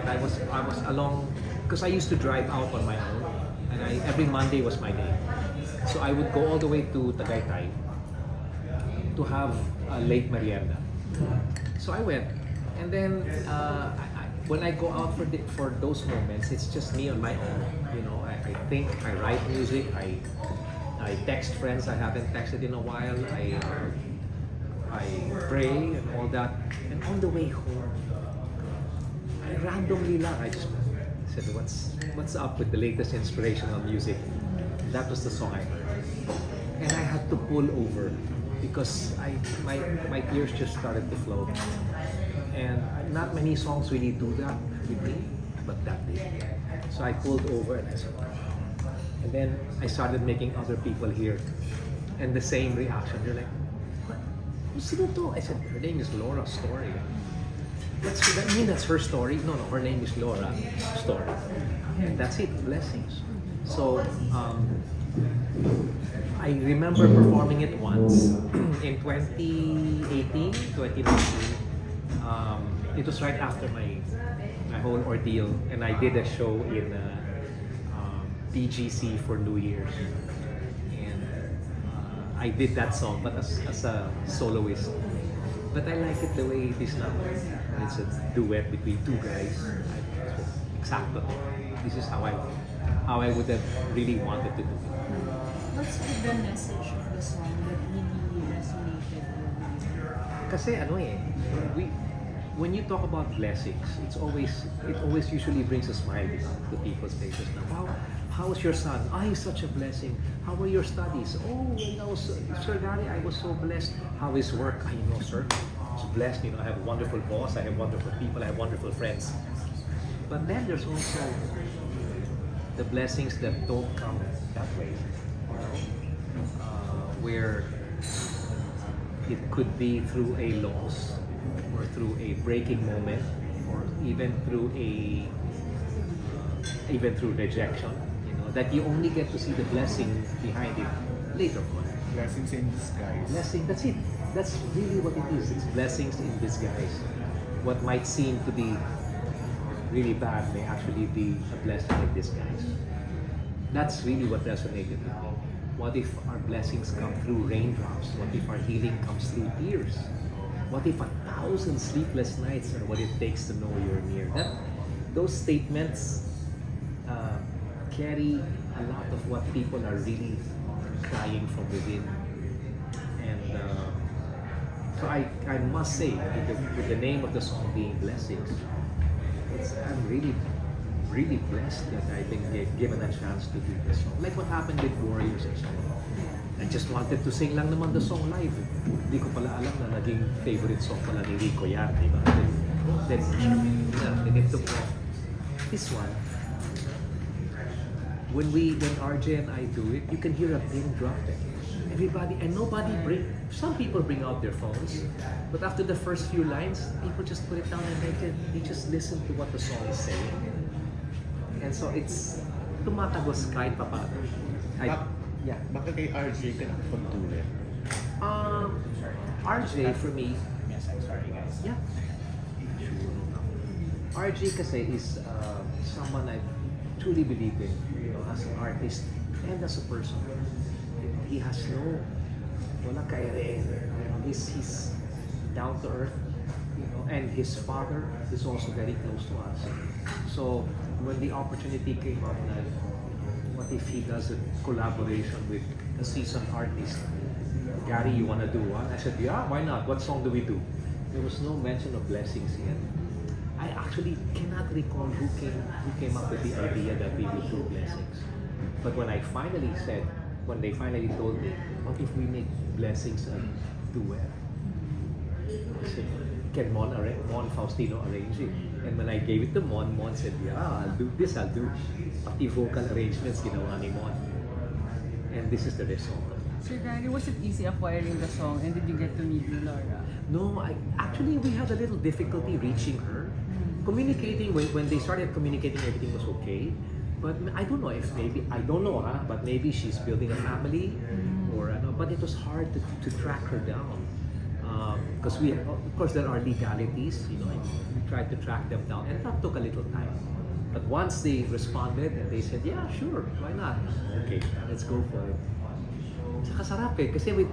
I was along because I used to drive out on my own, and every Monday was my day. So I would go all the way to Tagaytay to have a late merienda. So I went, and then when I go out for those moments, it's just me on my own. You know, I think, I write music, I text friends I haven't texted in a while, I pray and all that. And on the way home, I randomly lang, I just said, what's up with the latest inspirational music? That was the song I heard. And I had to pull over because my tears just started to flow. And not many songs really do that with me, but that did. So I pulled over and I said, and then I started making other people hear, and the same reaction. They're like, what? Sino to? I said, her name is Laura Story. That mean that's her story? No, her name is Laura Story. And that's it, blessings. So I remember performing it once in 2018, 2019. It was right after my whole ordeal, and I did a show in BGC for New Year's, and I did that song, but as a soloist. But I like it the way it is now. It's a duet between two guys. Exactly. This is how I would have really wanted to do it. What's the message of the song that really resonated with you? Kasi when you talk about blessings, it always usually brings a smile to people's faces. Now, wow, how's your son? He's such a blessing. How were your studies? Oh, Sir Gary, I was so blessed. How is work? I know, sir. I was blessed. I have a wonderful boss. I have wonderful people. I have wonderful friends. But then there's also the blessings that don't come that way. Where it could be through a loss, or through a breaking moment, or even through rejection, that you only get to see the blessing behind it later on. Blessings in disguise. Blessing, that's it. That's really what it is. It's blessings in disguise. What might seem to be really bad may actually be a blessing in disguise. That's really what resonated with me. What if our blessings come through raindrops? What if our healing comes through tears? What if 1,000 sleepless nights are what it takes to know you're near? Those statements carry a lot of what people are really crying from within. And so I must say, with the name of the song being Blessings, I'm really, really blessed that I've been given a chance to do this song. Like what happened with Warriors and so on. I just wanted to sing lang naman the song live. Hindi ko pala alam na naging favorite song pala ni Rico yan, di ba? Then ito po, this one, when RJ and I do it, you can hear a pin drop. Everybody, and some people bring out their phones, but after the first few lines, people just put it down and they just listen to what the song is saying. And so it's tumatagos kahit papano. Yeah. Bakit kay RJ ka nakapagduet? RJ for me. Yes, I'm sorry guys. Yeah. RJ kasi is someone I truly believe in, as an artist and as a person. He has walang kaere. He's down to earth, and his father is also very close to us. So when the opportunity came up, what if he does a collaboration with a seasoned artist? Gary, you want to do one? I said, yeah, why not? What song do we do? There was no mention of blessings yet. I actually cannot recall who came up with the idea that we would do blessings. But when they finally told me, what if we make blessings a duet? I said, can Mon Faustino arrange it? And when I gave it to Mon said, yeah, I'll do. Pati vocal arrangements ginawa ni Mon. And this is the result. So Gary, was it easy acquiring the song, and did you get to meet Laura? No, actually we had a little difficulty reaching her. Communicating, when they started communicating, everything was okay. But I don't know but maybe she's building a family, or but it was hard to track her down. because of course there are legalities, you know, and we tried to track them down, and that took a little time. But once they responded and they said, yeah, sure, why not? Okay, let's go for it. Saka sarap eh, kasi with,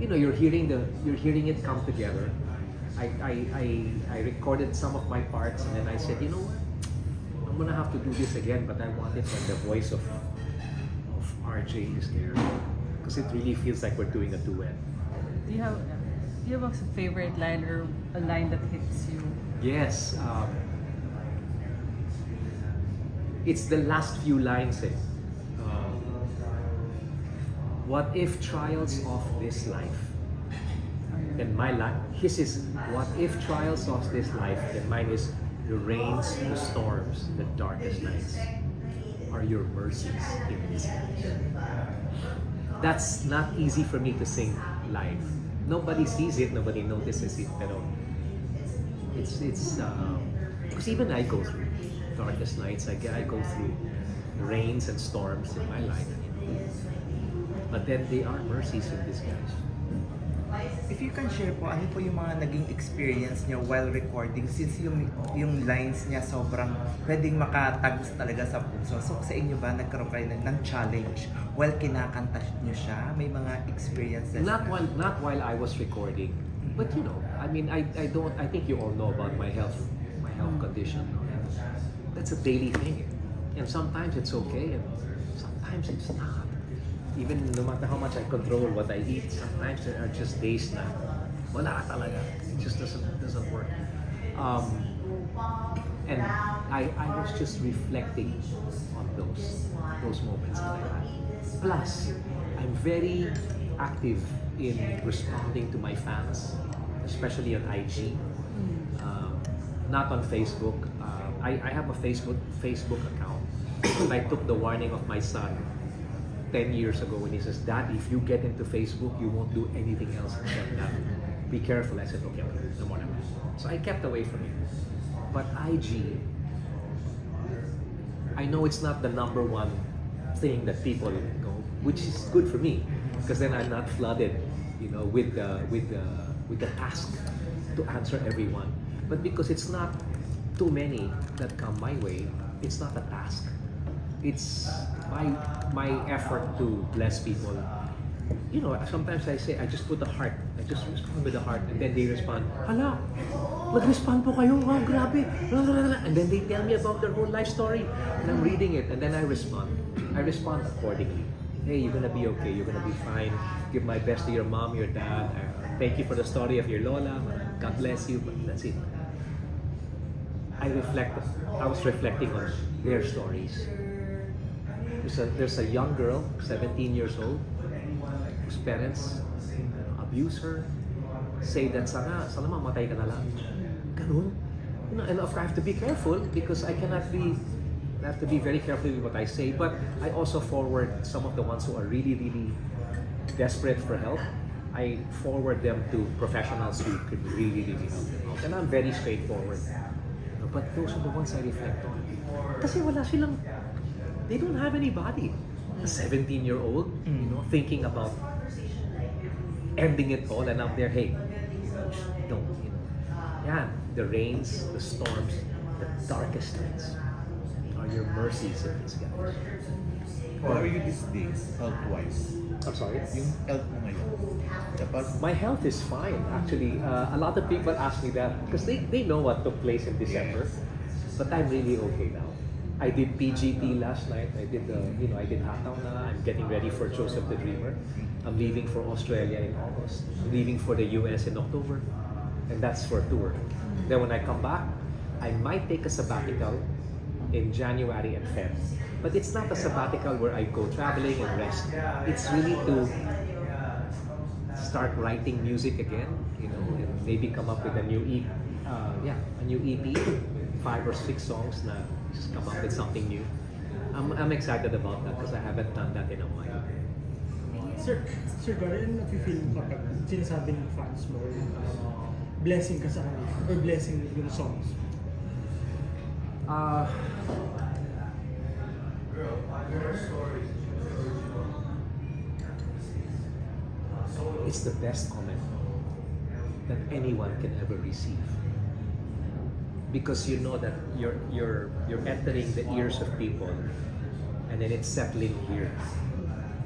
you know, you're hearing it come together. I recorded some of my parts, and then I said, you know what, I'm gonna have to do this again, but I want it when the voice of RJ is there, because it really feels like we're doing a duet. Do you have a favorite line or a line that hits you? Yes, it's the last few lines. What if trials of this life? Then his is, what if trials of this life? Then mine is, the rains, the storms, the darkest nights are your mercies in disguise. That's not easy for me to sing live. Nobody sees it, nobody notices it, pero it's because even I go through darkest nights. I go through rains and storms in my life, but then they are mercies in disguise. If you can share po, ano po yung mga naging experience niyo while recording, since yung lines niya sobrang pwedeng makatags talaga sa puso. So sa inyo ba nagkaroon kayo ng challenge while kinakanta niyo siya? May mga experiences? Not while I was recording, but you know, I mean, I think you all know about my health condition. No? That's a daily thing, and sometimes it's okay, and sometimes it's not. Even no matter how much I control what I eat, sometimes there are just days na wala talaga. It just doesn't work. And I was just reflecting on those moments that I had. Plus, I'm very active in responding to my fans, especially on IG, not on Facebook. I have a Facebook account, but I took the warning of my son 10 years ago when he says, Dad, if you get into Facebook, you won't do anything else except that. Be careful. I said, okay, no more. So I kept away from it. But IG, I know it's not the number one thing that people know, which is good for me, because then I'm not flooded, you know, with the task to answer everyone. But because it's not too many that come my way, it's not a task. It's my effort to bless people. You know, sometimes I say, I just put the heart. I just respond with the heart, and then they respond, hala, mag-respond po kayo, wow, grabe. And then they tell me about their whole life story, and I'm reading it, and then I respond. I respond accordingly. Hey, you're gonna be okay, you're gonna be fine. Give my best to your mom, your dad. Thank you for the story of your Lola. God bless you, but that's it. I was reflecting on their stories. There's a young girl, 17 years old, whose parents abuse her, say that sana mamatay ka na lang. Ganun. You know, and of course I have to be careful because I have to be very careful with what I say, but I also forward some of the ones who are really, really desperate for help. I forward them to professionals who could really, really help them out. And I'm very straightforward. But those are the ones I reflect on. Kasi wala silang, they don't have anybody. A 17-year-old, you know, thinking about ending it all, and out there, hey, don't, you know. Yeah, the rains, the storms, the darkest nights are your mercies in disguise. How are you these days, health-wise? I'm sorry? Yung health mo ngayon. My health is fine, actually. A lot of people ask me that because they know what took place in December, but I'm really okay now. I did PGT last night. I did Hataw na. I'm getting ready for Joseph the Dreamer. I'm leaving for Australia in August. I'm leaving for the US in October, and that's for a tour. Then when I come back, I might take a sabbatical in January and Feb. But it's not a sabbatical where I go traveling and rest. It's really to start writing music again, you know, and maybe come up with a new EP, 5 or 6 songs na just come up with something new. I'm excited about that because I haven't done that in a while. Sir Gary, ano nafe-feel mo kapag sinasabi ng fans mo blessing ka sa kanila or blessing yung songs? It's the best comment. that anyone can ever receive. Because you know that you're entering the ears of people, and then it's settling here.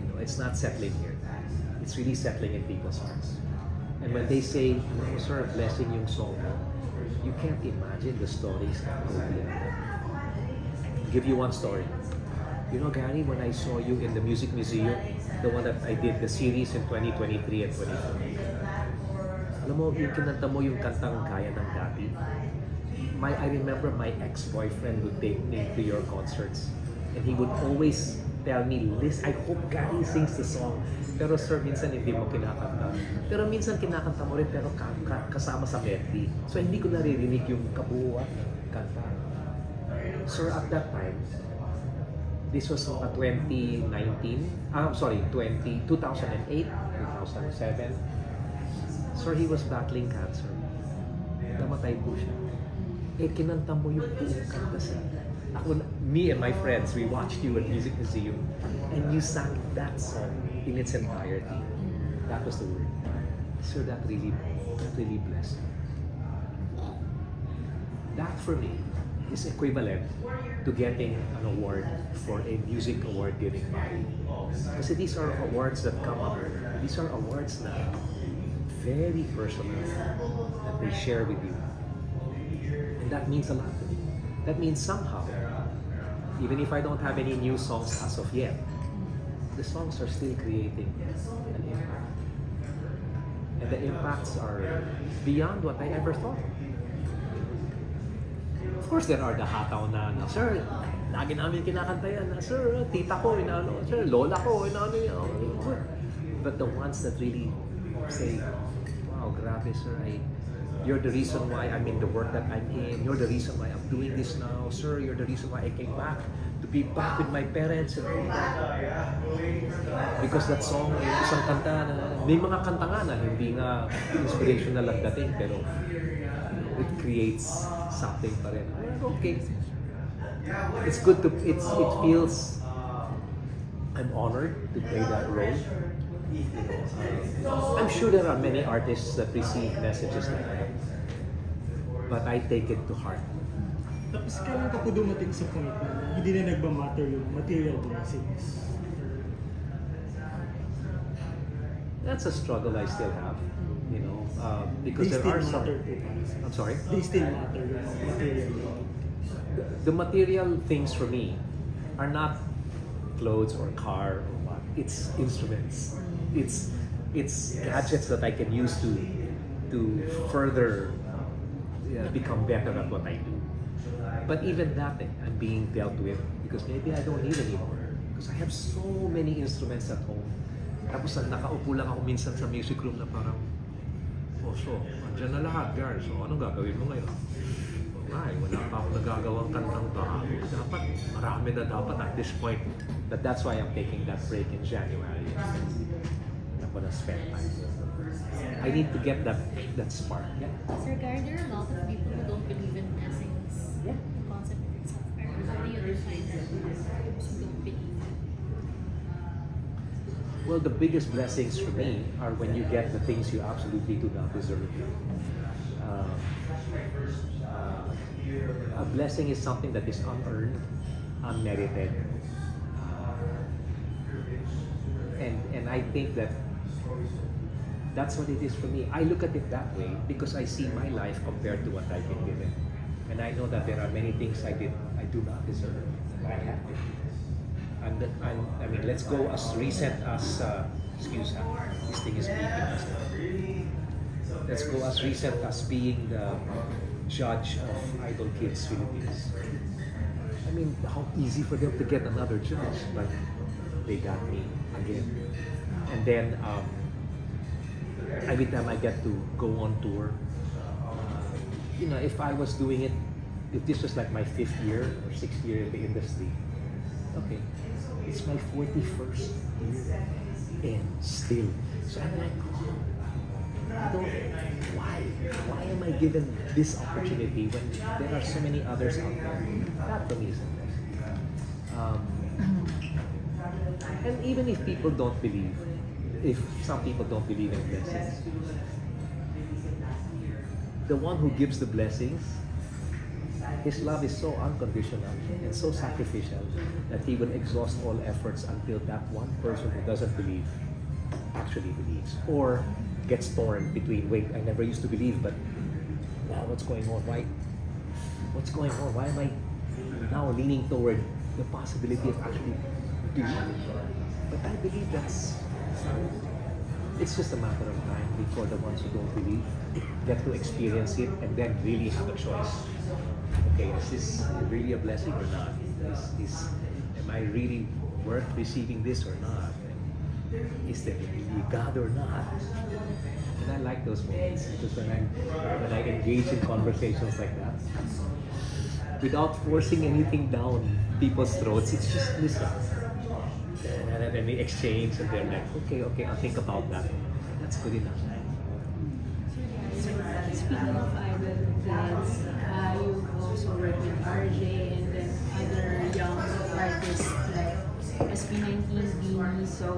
You know, it's not settling here. It's really settling in people's hearts. And when they say, "No, sir, blessing yung song," you can't imagine the stories that go behind it. I'll give you one story. You know, Gary, when I saw you in the Music Museum, the one that I did, the series in 2023 and 2024, alam mo, yung kinanta mo yung kantang Kaya ng Dati. I remember my ex-boyfriend would take me to your concerts, and he would always tell me, "Liz, I hope Gary sings the song." Pero sir, minsan hindi mo kinakanta. Pero minsan kinakanta mo rin, pero kasama sa melody. So hindi ko naririnig yung kabuuan ng kanta. Sir, at that time, this was 2008, 2007. Sir, he was battling cancer. Namatay po siya. Eh, kinanta mo yung buong kanta sa... Me and my friends, we watched you at Music Museum, and you sang that song in its entirety. That was the word. So that really blessed me. That for me is equivalent to getting an award for a music award giving body. Kasi these are awards that come up. These are awards na very personal that they share with you. And that means a lot to me. That means somehow, even if I don't have any new songs as of yet, the songs are still creating an impact. And the impacts are beyond what I ever thought. Of course, there are the hataw na, "Sir, lagi namin kinakanta yan. Sir, tita ko, inaano. Sir, lola ko, inaano yan." But the ones that really say, "Wow, grabe, sir, you're the reason why I'm in the work that I'm in. You're the reason why I'm doing this now. Sir, you're the reason why I came back to be back with my parents." And all that. Because that song, isang kanta na, may mga kanta nga na hindi nga inspirational ang dating, pero it creates something pa rin. Okay. It's good to, it feels, I'm honored to play that role. You know, I'm sure there are many artists that receive messages like that, but I take it to heart. Tapos kailan ka po dumating sa point na hindi na nagmamatter yung material blessings? That's a struggle I still have, you know, because They there are still some. matter po. I'm sorry. They still matter yung material. The material things for me are not clothes or car or what. It's instruments. It's gadgets that I can use to further become better at what I do. But even that, I'm being dealt with because maybe I don't need anymore. Because I have so many instruments at home. Tapos nakaupo lang ako minsan sa music room na parang, "Oh, so, andyan na lahat, guys. So, anong gagawin mo ngayon?" Ay, wala pa ako nagagawang kantang bago. Dapat, marami na dapat at this point. But that's why I'm taking that break in January. I'm gonna spend time. I need to get that spark. Yeah. Sir Gary, there are a lot of people who don't believe in blessings. Yeah. The concept of itself. How do you define that? Those who don't believe. Well, the biggest blessings for me are when you get the things you absolutely do not deserve. A blessing is something that is unearned, unmerited. And I think that's what it is for me. I look at it that way because I see my life compared to what I've been given. And I know that there are many things I do not deserve, but I have it. I mean, let's go as recent as, excuse me, this thing is beeping us now. Let's go as recent as being the judge of Idol Kids Philippines. I mean, how easy for them to get another judge, but they got me again. And then every time I get to go on tour, you know, if I was doing it, if this was like my 5th year or 6th year in the industry, okay, it's my 41st year and still. So I'm like, why am I given this opportunity when there are so many others out there? That for me is the best. And even if people don't believe, if some people don't believe in blessings, the one who gives the blessings, his love is so unconditional and so sacrificial that he will exhaust all efforts until that one person who doesn't believe actually believes, or gets torn between, wait, I never used to believe, but now what's going on? What's going on? Why am I now leaning toward the possibility of actually believing? But I believe it's just a matter of time before the ones who don't believe get to experience it and then really have a choice. Okay, is this really a blessing or not? Am I really worth receiving this or not? Is there really God or not? And I like those moments because when I engage in conversations like that, without forcing anything down people's throats, it's just listen. And then we exchange and they're like, okay, I'll think about that. That's good enough. So, speaking of idol kids, you've also worked with RJ and then other young artists like SB19, Beanie. So